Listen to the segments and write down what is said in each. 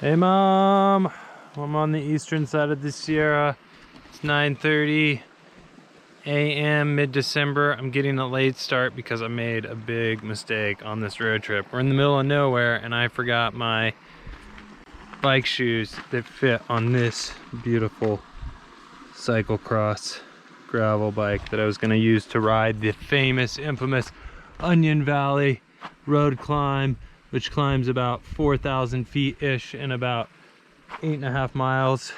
Hey Mom, I'm on the eastern side of the Sierra. It's 9:30 a.m. mid-December. I'm getting a late start because I made a big mistake on this road trip. We're in the middle of nowhere and I forgot my bike shoes that fit on this beautiful cyclocross gravel bike that I was going to use to ride the famous, infamous Onion Valley road climb, which climbs about 4,000 feet-ish in about 8.5 miles,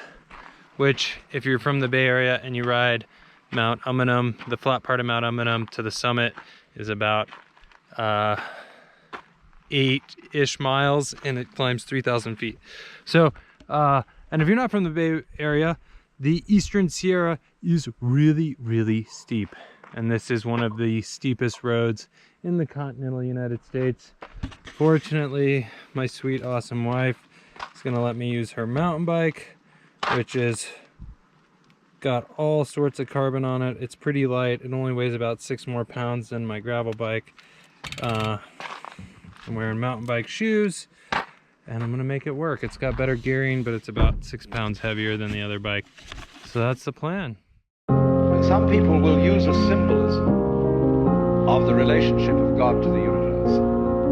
which if you're from the Bay Area and you ride Mount Umunhum, the flat part of Mount Umunhum to the summit is about 8-ish miles, and it climbs 3,000 feet. So, and if you're not from the Bay Area, the Eastern Sierra is really, really steep. And this is one of the steepest roads in the continental United States. Fortunately, my sweet, awesome wife is gonna let me use her mountain bike, which is got all sorts of carbon on it. It's pretty light. It only weighs about 6 more pounds than my gravel bike. I'm wearing mountain bike shoes and I'm gonna make it work. It's got better gearing, but it's about 6 pounds heavier than the other bike. So that's the plan. Some people will use a symbolism of the relationship of God to the universe,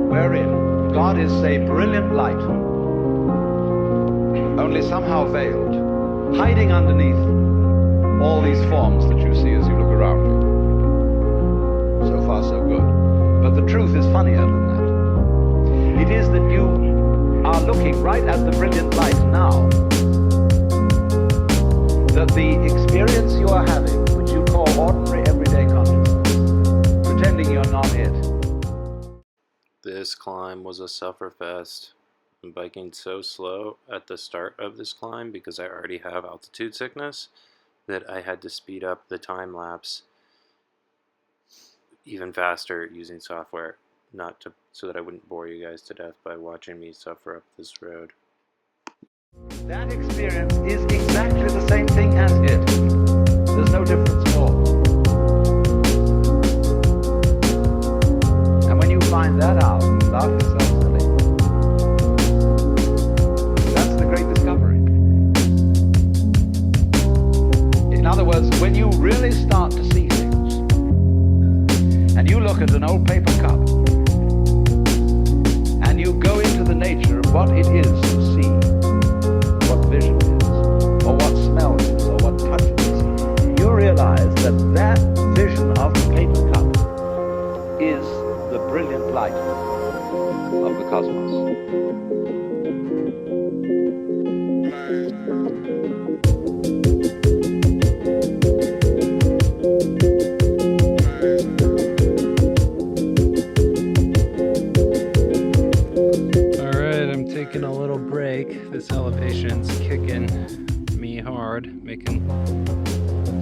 wherein God is a brilliant light, only somehow veiled, hiding underneath all these forms that you see as you look around you. So far, so good. But the truth is funnier than that. It is that you are looking right at the brilliant light now, that the experience you are having, which you call ordinary everyday consciousness, pretending you're not it. This climb was a sufferfest. I'm biking so slow at the start of this climb because I already have altitude sickness that I had to speed up the time lapse even faster using software, so that I wouldn't bore you guys to death by watching me suffer up this road. That experience is exactly the same thing as it. There's no difference at all. And when you find that out, you laugh yourself silly. That's the great discovery. In other words, when you really start to see things, and you look at an old paper cup, and you go into the nature of what it is to see, what vision is, or what smell is, or what touch is, you realize that that vision of the paper cup is the brilliant light of the cosmos. Alright, I'm taking a little break. This elevation's kicking me hard, making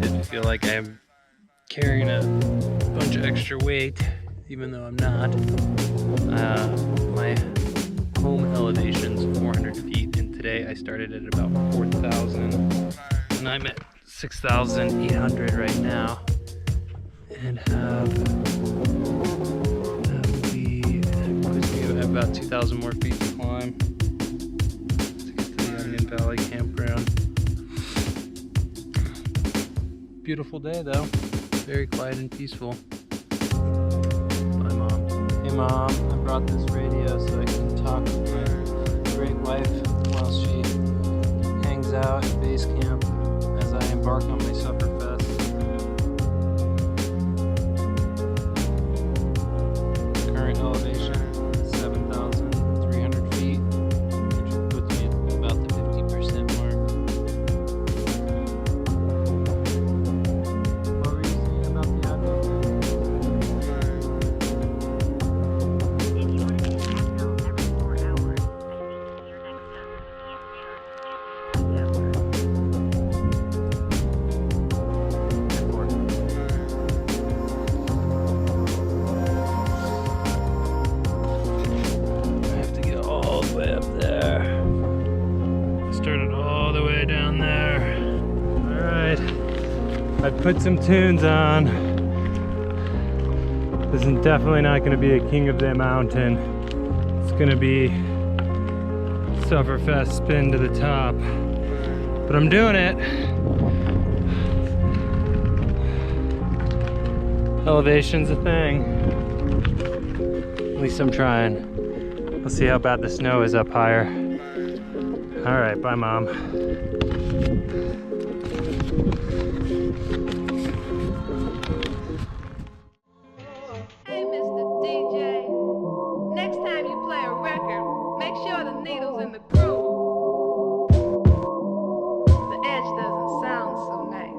it feel like I'm carrying a bunch of extra weight, even though I'm not. My home elevation's 400 feet, and today I started at about 4,000, and I'm at 6,800 right now, and that puts me at about 2,000 more feet to climb to get to the Onion Valley campground. Beautiful day though, very quiet and peaceful. Bye Mom. Hey Mom, I brought this radio so I can talk with my great wife while she hangs out at base camp as I embark on my sufferfest. Current elevation 7,300 feet, which puts me at about the 50% mark. What were you saying about the audio? I have to get all the way up there. Started all the way down there. Alright. I put some tunes on. This is definitely not going to be a King of the Mountain. It's going to be Sufferfest spin to the top. But I'm doing it. Elevation's a thing. At least I'm trying. Let's see how bad the snow is up higher. All right, bye, Mom. Hey, Mr. DJ, next time you play a record, make sure the needle's in the groove. The edge doesn't sound so nice.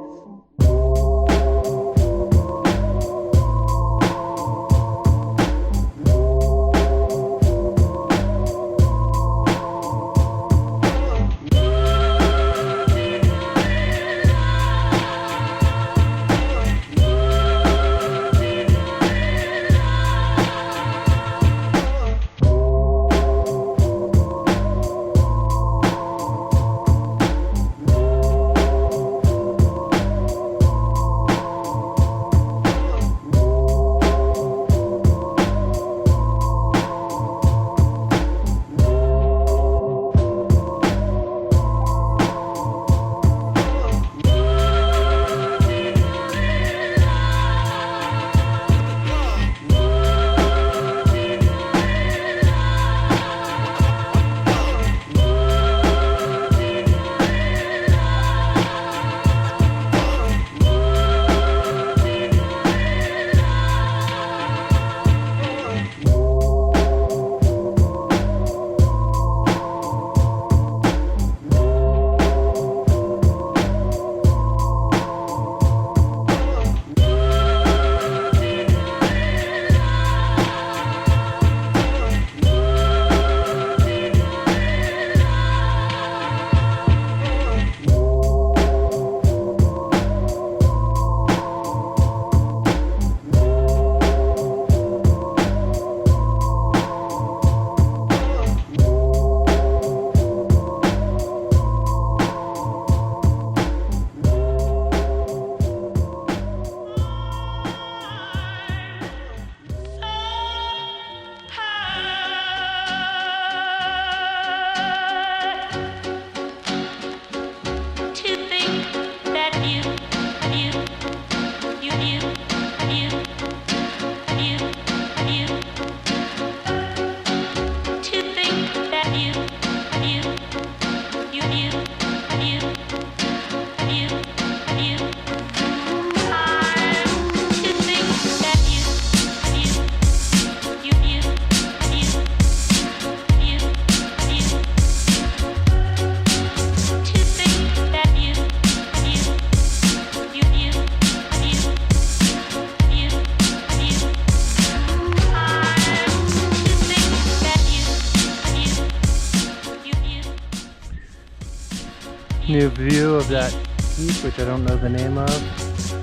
New view of that peak, which I don't know the name of.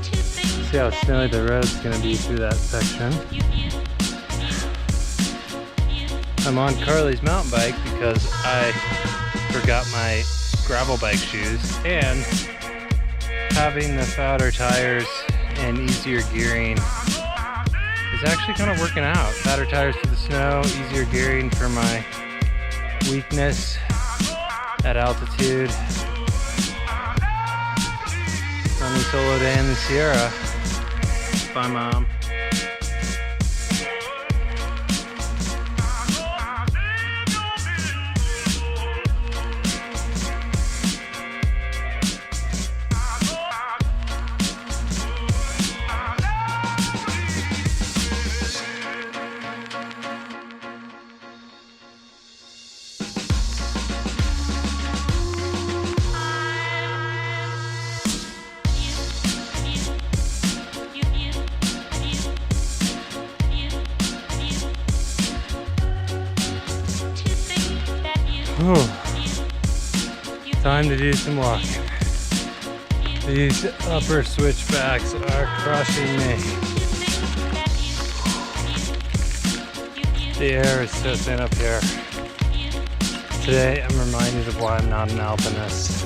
See how snowy the road's gonna be through that section. I'm on Carly's mountain bike because I forgot my gravel bike shoes, and having the fatter tires and easier gearing is actually kind of working out. Fatter tires for the snow, easier gearing for my weakness at altitude. Sunny solo day in the Sierra. Bye, Mom. Time to do some walking. These upper switchbacks are crushing me. The air is so thin up here. Today I'm reminded of why I'm not an alpinist.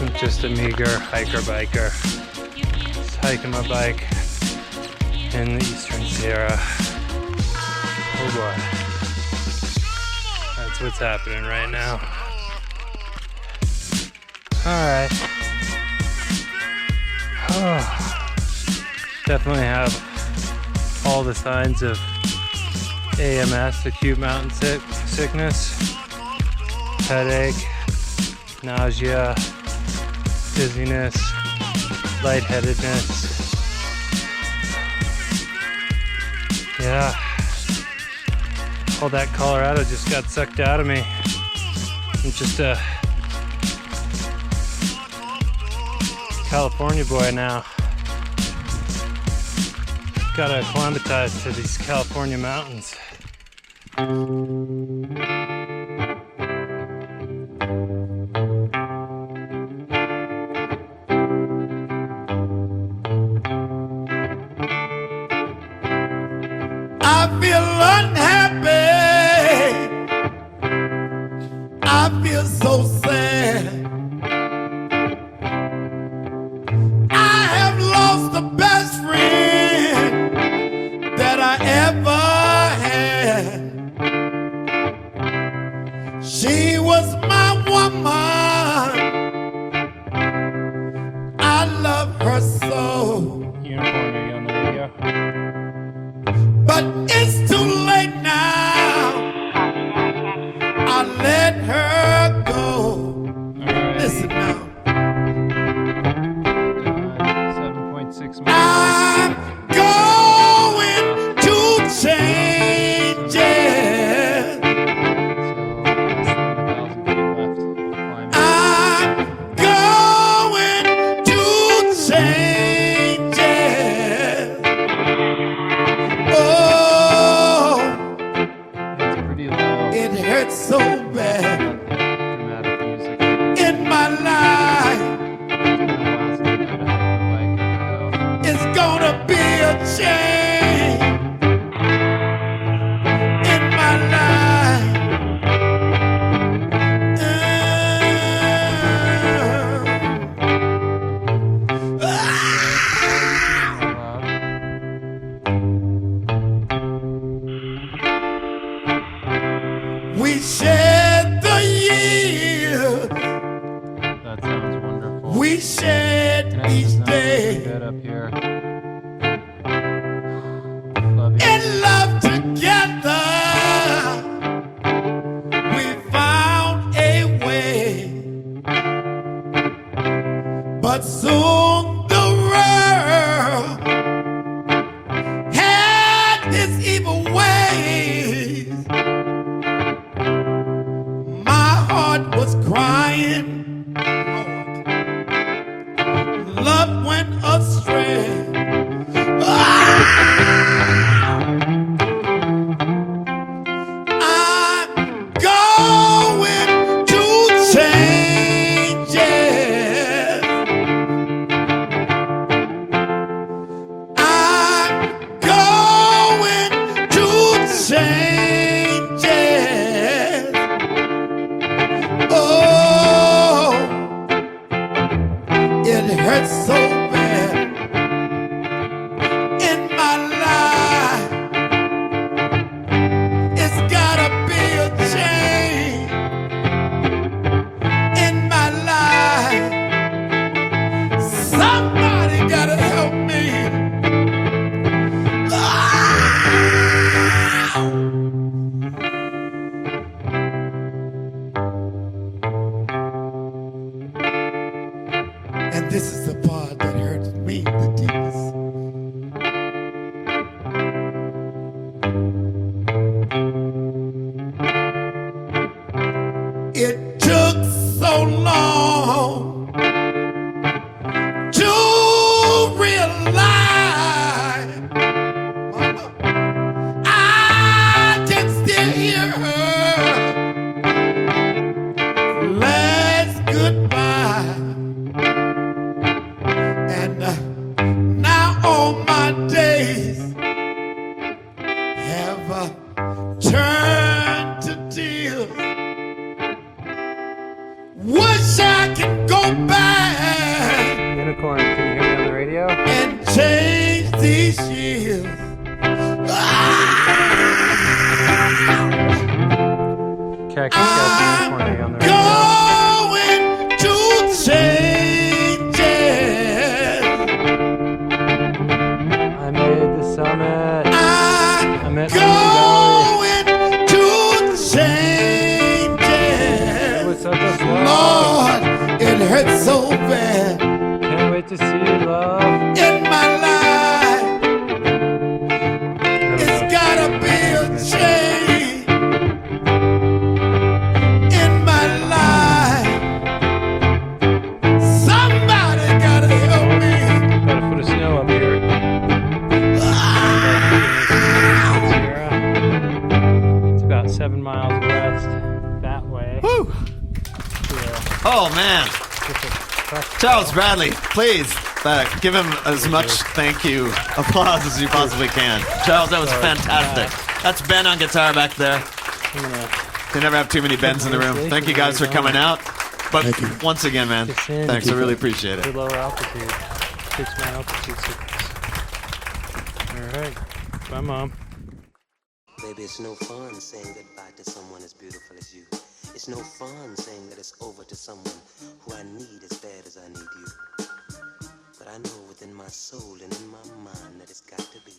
I'm just a meager hiker-biker. Just hiking my bike in the Eastern Sierra. Oh boy. That's That's what's happening right now. Alright. Definitely have all the signs of AMS, acute mountain sickness, headache, nausea, dizziness, lightheadedness. Yeah. All that Colorado just got sucked out of me. I'm just a California boy now. Gotta acclimatize to these California mountains. I feel unhappy. I feel so sad. I have lost the best friend that I ever had. She was my woman. I love her so. Unicorn, are you on the radio? But it's too late now. I let her go. Alright. Listen now. 7.6 miles. I'm going to change it. I'm going to change it. Oh, It's pretty low. it hurts so bad Dramatic music. in my life. It's gonna be a change in my life. We shed the years. That sounds wonderful. We shed Can I each just knock day. this bed up here? Love you. In love together, we found a way. But soon the world had its evil ways. My heart was crying. Love went astray. I'm going to change it. I'm going to change it. Oh, it hurts so bad in my life. It's gotta be a change in my life. Somebody gotta help me. And this is the part that hurts me the deepest. It took so long to realize I can still hear her last goodbye. And now all my days have turned to tears. Wish I could go back Unicorn, can you hear me on the radio? and change these years. Okay, Saskatchewan for me on the radio. Going to change it. I made the summit. I'm at Onion going to change It it. was such a slog. Lord, it hurts so bad Can't wait to see you, love. in my life. It's gotta be a change in my life. Somebody gotta help me. Got a foot of snow up here. It's about 7 miles west that way. Woo! Yeah, Oh man, just a tough Charles Bradley, please give him as much thank you applause as you possibly can. Charles, that was fantastic. That's Ben on guitar back there. I'm gonna They never have too many Bens in the room. Thank you guys for coming out. But Thank you. once again, man, descend thanks. I really appreciate to it. lower altitude. Fix my altitude sickness. Alright. Bye, Mom. Baby, it's no fun saying goodbye to someone as beautiful as you. It's no fun saying that it's over to someone who I need as bad as I need you. But I know within my soul and in my mind that it's got to be.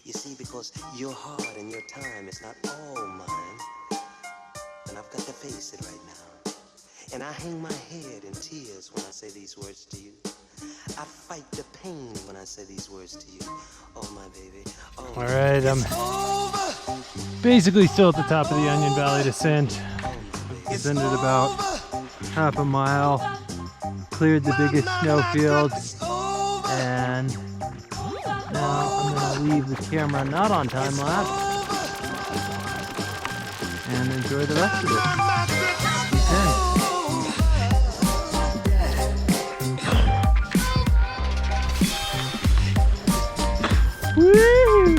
You see, because your heart and your time is not all mine, and I've got to face it right now. And I hang my head in tears when I say these words to you. I fight the pain when I say these words to you. Oh, my baby. Oh, my Alright, I'm basically still at the top of the Onion Valley descent. Descended about half a mile, cleared the biggest snowfields, and now I'm gonna leave the camera not on time lapse and enjoy the rest of it. Descent. Woo!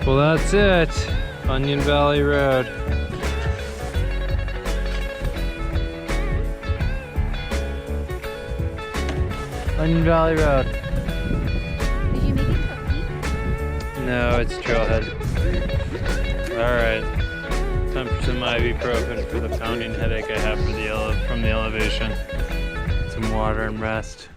Well, that's it. Onion Valley Road. Onion Valley Road. Did you make a cookie? No, it's trailhead. Alright. Time for some ibuprofen for the pounding headache I have from the elevation. Some water and rest.